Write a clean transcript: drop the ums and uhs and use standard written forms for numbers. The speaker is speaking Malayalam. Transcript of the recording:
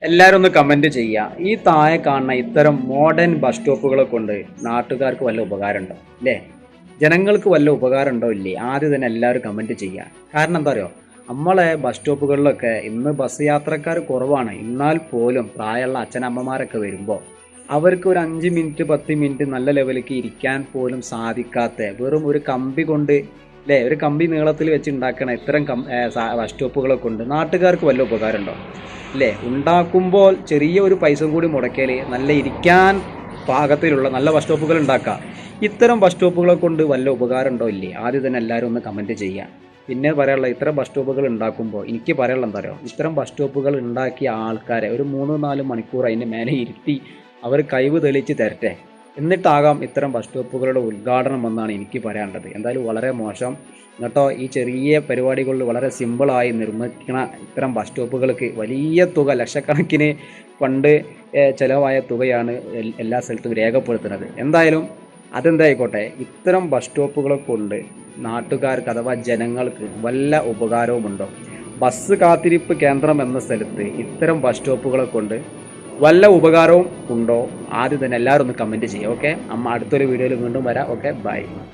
എല്ലാവരും ഒന്ന് കമൻറ്റ് ചെയ്യുക. ഈ താഴെ കാണുന്ന ഇത്തരം മോഡേൺ ബസ് സ്റ്റോപ്പുകളെ കൊണ്ട് നാട്ടുകാർക്ക് വല്ല ഉപകാരമുണ്ടോ അല്ലേ? ജനങ്ങൾക്ക് വല്ല ഉപകാരമുണ്ടോ ഇല്ലേ? ആദ്യം തന്നെ എല്ലാവരും കമൻറ്റ് ചെയ്യുക. കാരണം എന്താ പറയുക, നമ്മളെ ബസ് സ്റ്റോപ്പുകളിലൊക്കെ ഇന്ന് ബസ് യാത്രക്കാർ കുറവാണ്. എന്നാൽ പോലും പ്രായമുള്ള അച്ഛനമ്മമാരൊക്കെ വരുമ്പോൾ അവർക്ക് ഒരു 5 മിനിറ്റ് 10 മിനിറ്റ് നല്ല ലെവലിലേക്ക് ഇരിക്കാൻ പോലും സാധിക്കാത്ത വെറും ഒരു കമ്പി കൊണ്ട് അല്ലേ, ഒരു കമ്പി നീളത്തിൽ വെച്ച് ഉണ്ടാക്കണ ഇത്തരം ബസ് സ്റ്റോപ്പുകളെ കൊണ്ട് നാട്ടുകാർക്ക് വല്ല ഉപകാരമുണ്ടോ അല്ലേ? ഉണ്ടാക്കുമ്പോൾ ചെറിയ ഒരു പൈസ കൂടി മുടക്കിയാൽ നല്ല ഇരിക്കാൻ പാകത്തിലുള്ള നല്ല ബസ് സ്റ്റോപ്പുകൾ ഉണ്ടാക്കാം. ഇത്തരം ബസ് സ്റ്റോപ്പുകളെ കൊണ്ട് വല്ല ഉപകാരമുണ്ടോ ഇല്ലേ? ആദ്യം തന്നെ എല്ലാവരും ഒന്ന് കമൻറ്റ് ചെയ്യുക. പിന്നെ പറയാനുള്ള, ഇത്തരം ബസ് സ്റ്റോപ്പുകൾ ഉണ്ടാക്കുമ്പോൾ എനിക്ക് പറയാനുള്ള എന്താ പറയുക, ഇത്തരം ബസ് സ്റ്റോപ്പുകൾ ഉണ്ടാക്കിയ ആൾക്കാരെ ഒരു 3-4 മണിക്കൂർ അതിൻ്റെ മേലെ ഇരുത്തി അവർ കഴിവ് തെളിയിച്ച് തരട്ടെ. എന്നിട്ടാകാം ഇത്തരം ബസ് സ്റ്റോപ്പുകളുടെ ഉദ്ഘാടനം എന്നാണ് എനിക്ക് പറയാനുള്ളത്. എന്തായാലും വളരെ മോശം കേട്ടോ. ഈ ചെറിയ പരിപാടികളിൽ വളരെ സിമ്പിളായി നിർമ്മിക്കുന്ന ഇത്തരം ബസ് സ്റ്റോപ്പുകൾക്ക് വലിയ തുക, ലക്ഷക്കണക്കിന് ഫണ്ട് ചിലവായ തുകയാണ് എല്ലാ സ്ഥലത്തും രേഖപ്പെടുത്തുന്നത്. എന്തായാലും അതെന്തായിക്കോട്ടെ, ഇത്തരം ബസ് സ്റ്റോപ്പുകളെ കൊണ്ട് നാട്ടുകാർക്ക് അഥവാ ജനങ്ങൾക്ക് വല്ല ഉപകാരവുമുണ്ടോ? ബസ് കാത്തിരിപ്പ് കേന്ദ്രം എന്ന സ്ഥലത്ത് ഇത്തരം ബസ് സ്റ്റോപ്പുകളെ കൊണ്ട് വല്ല ഉപകാരവും ഉണ്ടോ? ആദ്യം തന്നെ എല്ലാവരും ഒന്ന് കമൻറ്റ് ചെയ്യുക. ഓക്കെ, അടുത്തൊരു വീഡിയോയിൽ വീണ്ടും വരാം. Okay, by.